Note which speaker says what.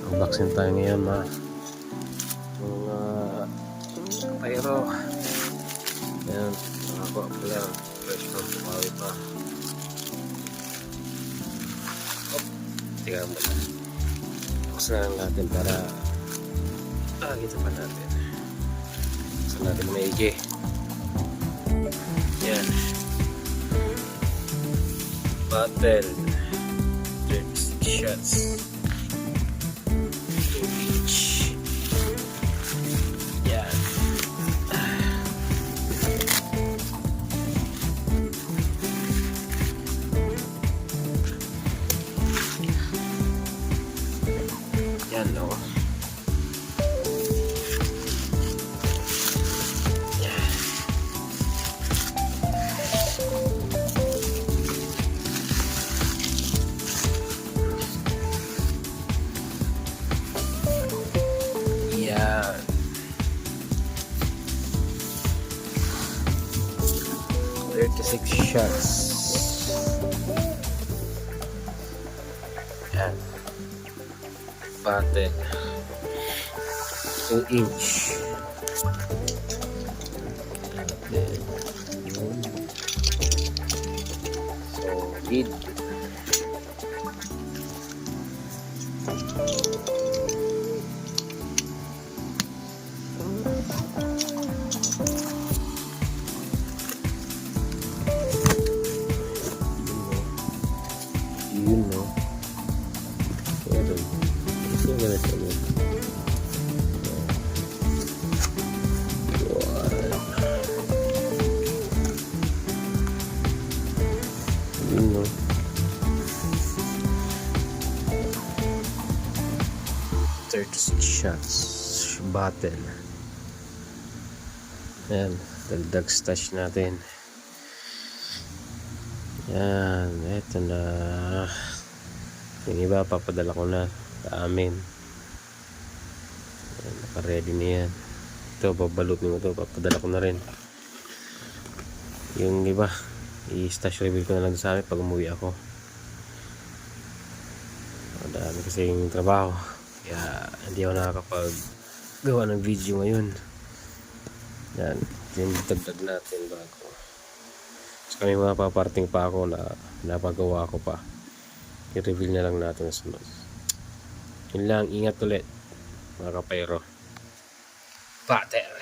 Speaker 1: Unboxing tayo ngayon mga Pyro. Ayan, mga pala. Fresh from Pumawi pa. Tingnan mo na. Tapos na lang natin para kita pa natin. Saan natin maigi. Yan. Battle. 36 shots. 2 each. Yan. Yan o. Yan. 36 shots. Yan. Battle 2 inch. Then, yun. Solid. Yun no. Pero ito ganito mo. Yun no. Shots battle. Ayan, dagdag stash natin. Yan, eto na. Yung iba papadala ko na sa amin. Yan, naka-ready na yan. Ito, babalutin mo ito, papadala ko na rin. Yung iba i-stash reveal ko na lang sa amin pag umuwi ako. Madami kasi yung trabaho, kaya hindi ako nakakapag gawa ng video ngayon. Yan, yung dagdag natin bago. So may mga paparting pa ako na napagawa ko pa. I-reveal na lang natin sa sunod. Yun lang, ingat ulit mga kapayro. Battle.